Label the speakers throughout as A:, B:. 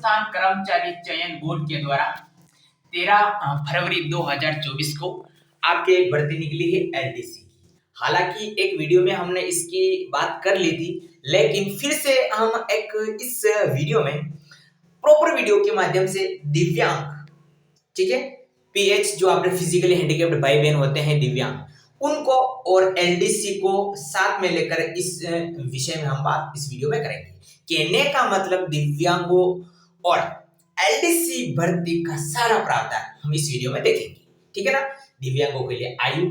A: राजस्थान कर्मचारी चयन बोर्ड के द्वारा 13 फरवरी 2024 को आपके एक भर्ती निकली है एलडीसी की। हालांकि एक वीडियो में हमने इसकी बात कर ली थी, लेकिन फिर से हम एक इस वीडियो में प्रॉपर वीडियो के माध्यम से दिव्यांग, ठीक है, पीएच जो आपने फिजिकली हैंडीकैप्ड भाई बहन होते हैं दिव्यांग, उनको और एलडीसी को साथ में लेकर इस विषय में हम बात इस वीडियो में करेंगे। कहने का मतलब दिव्यांगों और एलडीसी भर्ती का सारा प्रावधान हम इस वीडियो में देखेंगे, ठीक है ना। दिव्यांगों के लिए आयु,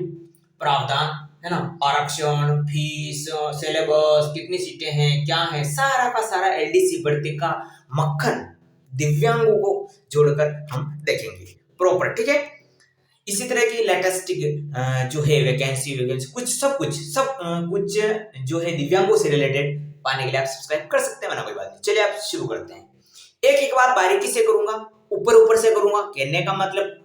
A: प्रावधान है ना, आरक्षण, फीस, सिलेबस, कितनी सीटें हैं, क्या है, सारा का सारा एलडीसी भर्ती का मक्खन दिव्यांगों को जोड़कर हम देखेंगे प्रॉपर, ठीक है। इसी तरह की लेटेस्ट जो है वैकेंसी कुछ जो है दिव्यांगों से रिलेटेड पाने के लिए आप सब्सक्राइब कर सकते हैं, ना कोई बात नहीं। चलिए आप शुरू करते हैं। एक एक बात बारीकी से करूंगा, ऊपर से करूंगा। कहने का मतलब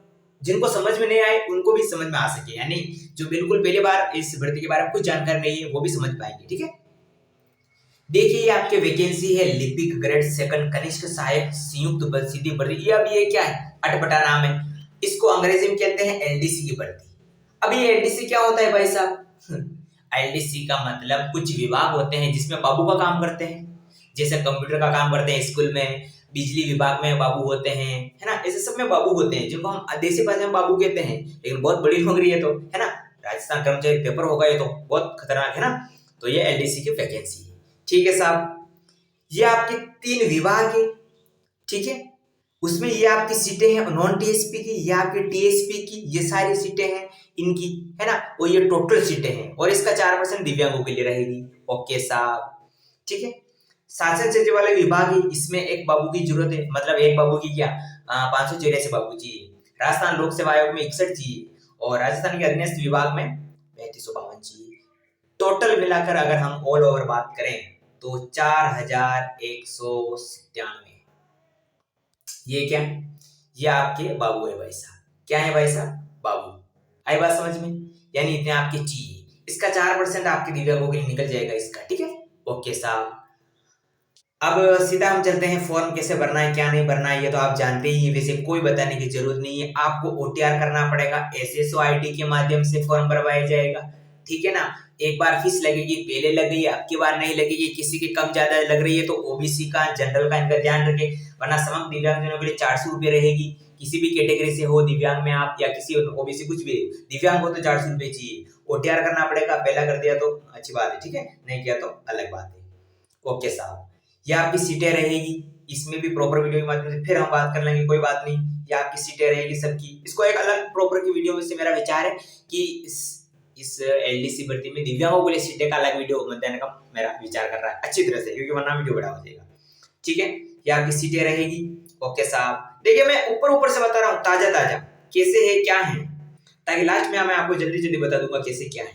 A: जिनको समझ में नहीं आए उनको भी समझ में आ सके, यानी जो बिल्कुल पहली बार इस भर्ती के बारे में कुछ जानकारी नहीं है वो भी समझ पाएंगे, ठीक है। देखिए आपके वैकेंसी है लिपिक ग्रेड सेकंड कनिष्ठ सहायक संयुक्त बल सीधी भर्ती। अब ये क्या है, अटपटा नाम है, इसको अंग्रेजी में कहते हैं एलडीसी की भर्ती। अब ये एलडीसी क्या होता है भाई साहब? एलडीसी का मतलब कुछ विभाग होते हैं जिसमें बाबू का काम करते हैं, जैसे कंप्यूटर का काम करते हैं स्कूल में, बिजली विभाग में बाबू होते हैं, है ना, ऐसे सब में बाबू होते हैं जिनको हम देसी भाषा में बाबू कहते हैं। लेकिन बहुत बड़ी नौकरी है, तो है ना, राजस्थान कर्मचारी पेपर होगा, ये तो बहुत खतरनाक है ना। तो ये एलडीसी की वैकेंसी है, ठीक है साहब। ये आपके 3 विभाग है, ठीक है। उसमें ये आपकी सीटें हैं नॉन टीएसपी की, ये आपकी टीएसपी की, ये सारी सीटें हैं इनकी, है ना। और ये टोटल सीटें हैं और इसका 4% दिव्यांगों के लिए रहेगी। ओके साहब, ठीक है। शासन सचिव वाले विभाग है, इसमें एक बाबू की जरूरत है, मतलब एक बाबू की क्या 584 बाबू चाहिए। राजस्थान लोक सेवा आयोग में 61 चाहिए और राजस्थान के अधीनस्थ विभाग में 3552 चाहिए। टोटल मिलाकर अगर हम ऑल ओवर बात करें तो 4197। ये क्या, ये आपके बाबू है भाई साहब। क्या है भाई साहब? बाबू। आई बात समझ में? यानी इतने आपके चाहिए, इसका 4% आपके दिव्यांगों के लिए निकल जाएगा इसका, ठीक है। ओके साहब, अब सीधा हम चलते हैं फॉर्म कैसे भरना है, क्या नहीं भरना है, ये तो आप जानते ही हैं, वैसे कोई बताने की जरूरत नहीं है। आपको ओटीआर करना पड़ेगा, एसएसओ आईडी के माध्यम से फॉर्म भरवाया जाएगा, ठीक है ना। एक बार फीस लगेगी, पहले लग गई, अब की बार नहीं लगेगी। किसी की कम ज्यादा लग रही है तो ओबीसी का, जनरल का इनका ध्यान रखें, वरना समग्र दिव्यांगजनों के लिए 400 रुपये रहेगी। किसी भी कैटेगरी से हो, दिव्यांग में आप या किसी ओबीसी कुछ भी दिव्यांग हो तो 400 रुपये चाहिए। ओटीआर करना पड़ेगा, पहला कर दिया तो अच्छी बात है, ठीक है, नहीं किया तो अलग बात है। ओके साहब, ये आपकी सीटें रहेगी, इसमें भी प्रॉपर वीडियो के माध्यम से फिर हम बात कर लेंगे, कोई बात नहीं। ये आपकी सीटें रहेगी सबकी, इसको एक अलग प्रॉपर की वीडियो में से मेरा विचार है कि इस एलडीसी भर्ती में दिव्यांगों के लिए सीटें का अलग वीडियो देने का मेरा विचार कर रहा है अच्छी तरह से, क्योंकि वरना वीडियो बड़ा हो जाएगा, ठीक है। ये आपकी सीटें रहेगी। ओके साहब, देखिए मैं ऊपर से बता रहा हूँ, ताजा कैसे है, क्या है, ताकि लास्ट में मैं आपको जल्दी जल्दी बता दूंगा कैसे क्या है।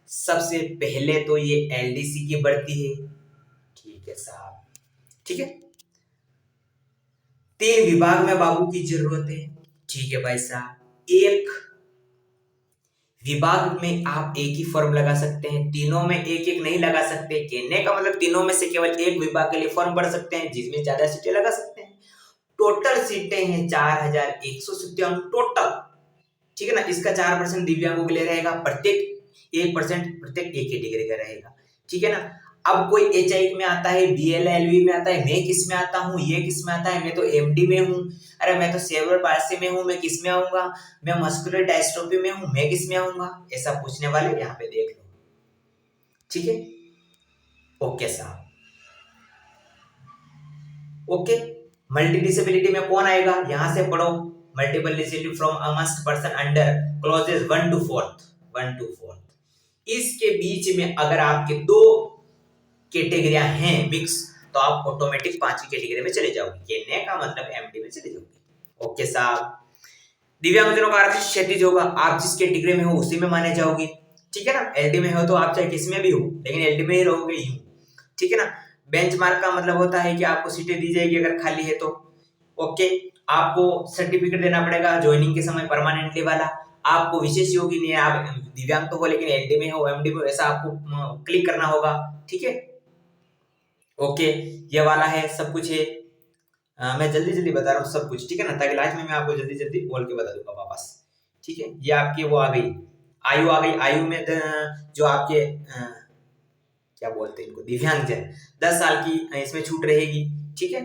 A: सबसे पहले तो ये एलडीसी की भर्ती है, ठीक है साहब, ठीक है। 3 विभाग में बाबू की जरूरत है, ठीक है भाई साहब। एक विभाग में आप एक ही फॉर्म लगा सकते हैं, तीनों में एक एक नहीं लगा सकते। कहने का मतलब तीनों में से केवल एक विभाग के लिए फॉर्म भर सकते हैं, जिसमें ज्यादा सीटें लगा सकते हैं। टोटल सीटें हैं 4197 टोटल, ठीक है ना। इसका 4% दिव्यांगों के लिए रहेगा, प्रत्येक 1% प्रत्येक एक कैटेगरी का रहेगा, ठीक है ना। अब कोई एचआई में आता है, बीएलएलवी में आता है, मैं किस में आता हूँ, ये किस में आता है, मैं तो एमडी में हूँ, अरे मैं तो सेरेब्रल पाल्सी में हूँ, मैं किस में आऊंगा, मैं मस्कुलर डायस्ट्रोफी में हूँ, मैं किस में आऊंगा, ऐसा पूछने वाले यहाँ पे देख लो, ठीक है। ओके साहब, ओके। मल्टी डिसेबिलिटी में कौन आएगा, यहां से पढ़ो, multiple disability from amongst person under clauses 1 to 4 इसके बीच में अगर आपके 2 कैटेगरियां हैं मिक्स, तो आप ऑटोमेटिक 5वीं कैटेगरी में चले जाओगे, कहने का मतलब एमडी में चले जाओगे। ओके साहब, दिव्यांगजनों का आरक्षित क्षैतिज होगा, आप जिस कैटेगरी में हो उसी में माने जाओगे, ठीक है ना। एलडी में हो तो आप चाहे किस में भी हो, लेकिन एलडी में ही रहोगे यूं, ठीक है ना। बेंचमार्क का मतलब होता है कि आपको सीटें दी जाएगी अगर खाली है तो। ओके, आपको सर्टिफिकेट देना पड़ेगा ज्वाइनिंग के समय परमानेंटली वाला। आपको विशेष योगी नहीं है, आप दिव्यांग तो हो लेकिन एलडी में हो, एमडी में हो, ऐसा आपको क्लिक करना होगा, ठीक है। ओके, ये वाला है, सब कुछ है। मैं जल्दी जल्दी बता रहा हूँ सब कुछ, ठीक है ना, ताकि लास्ट में मैं आपको जल्दी जल्दी बोल के बता दूंगा वापस। ठीक है, ये आपकी वो आ गई आयु, आ गई आयु में जो आपके क्या बोलते हैं इनको, दिव्यांगजन, 10 साल की इसमें छूट रहेगी। ठीक है,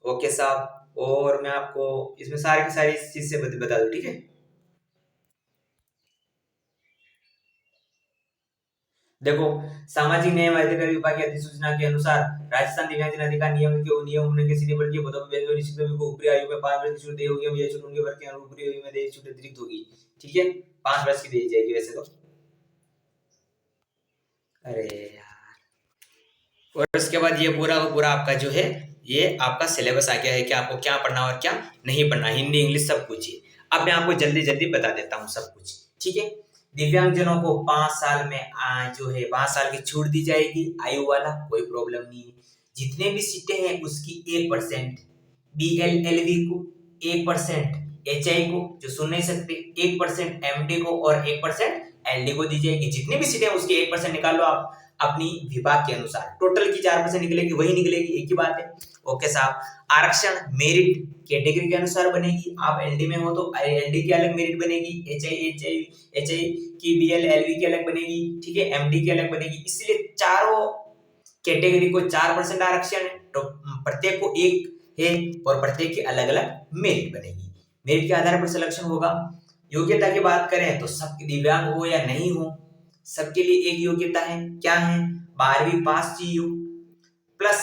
A: ओके साहब, और मैं आपको इसमें सारी की सारी चीज से बता दूं, ठीक है। देखो, सामाजिक न्याय एवं अधिकारिता विभाग की अधिसूचना के अनुसार राजस्थान दिव्यांगजन अधिकार नियम होने के सीधे बढ़ के पदों पर बेरोजगार निश्चित को ऊपरी आयु में 5 वर्ष की छूट दी होगी, यह छूट उनके वर्ग के अनुरूप ऊपरी आयु में दी छूट अतिरिक्त होगी। ठीक है, 5 वर्ष की दी जाएगी वैसे तो। अरे यार, और उसके बाद ये पूरा का पूरा आपका जो है ये आपका सिलेबस आ गया है कि आपको क्या पढ़ना और क्या नहीं पढ़ना, हिंदी इंग्लिश सब कुछ ही। अब मैं आपको जल्दी जल्दी बता देता हूँ सब कुछ। ठीक है, दिव्यांगजनों को 5 साल में जो है 5 साल की छूट दी जाएगी, आयु वाला कोई प्रॉब्लम नहीं है। जितने भी सीटें हैं उसकी 1%, BLLV को 1%, HI को जो सुन नहीं सकते 1%, MD को और 1% LD को दी जाएगी। जितनी भी सीटें उसकी 1% निकाल लो आप अपनी विभाग के अनुसार, टोटल की 4% निकलेगी, वही निकलेगी, एक ही बात है। ओके साहब, आरक्षण मेरिट कैटेगरी के अनुसार बनेगी। आप एलडी में हो तो एलडी की अलग मेरिट बनेगी, एचआई की BLLV की अलग बनेगी, ठीक है, MD की अलग बनेगी। इसलिए चारों कैटेगरी को 4% आरक्षण है, तो प्रत्येक को एक है और प्रत्येक की अलग अलग मेरिट बनेगी। मेरिट के आधार पर सिलेक्शन होगा। योग्यता की बात करें तो सब दिव्यांग हो या नहीं हो, सबके लिए एक योग्यता है। क्या है? 12वीं पास चाहिए प्लस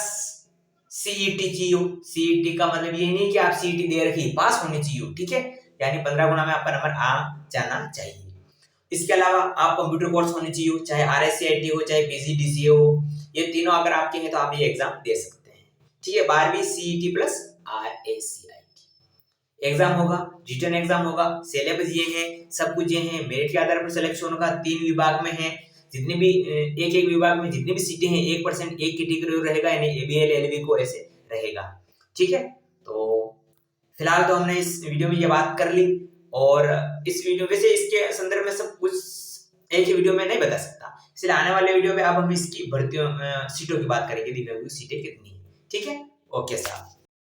A: सीईटी चाहिए। सीईटी का मतलब ये नहीं कि आप सीईटी दे रखी, पास होनी चाहिए, ठीक है, यानी 15 गुना में आपका नंबर आ जाना चाहिए। इसके अलावा आप कंप्यूटर कोर्स होने चाहिए, चाहे RSCIT हो चाहे PGDCA हो, ये तीनों अगर आपके हैं तो आप ये एग्जाम दे सकते हैं। ठीक है, 12वीं CET प्लस RSCIT एग्जाम होगा, रिटर्न एग्जाम होगा, सिलेबस ये है, सब कुछ ये है। मेरिट के आधार पर सिलेक्शन होगा, 3 विभाग में है, जितने भी एक एक विभाग में जितनी भी सीटें हैं 1% एक कैटेगरी रहेगा, यानी ABL LV को ऐसे रहेगा। ठीक है, तो फिलहाल तो हमने इस वीडियो में ये बात कर ली, और इस वीडियो वैसे इसके संदर्भ में सब कुछ एक ही वीडियो में नहीं बता सकता, इसलिए आने वाले वीडियो में अब हम इसकी भर्तियों सीटों की बात करेंगे, दिव्यांग सीटें कितनी है। ठीक है, ओके साहब।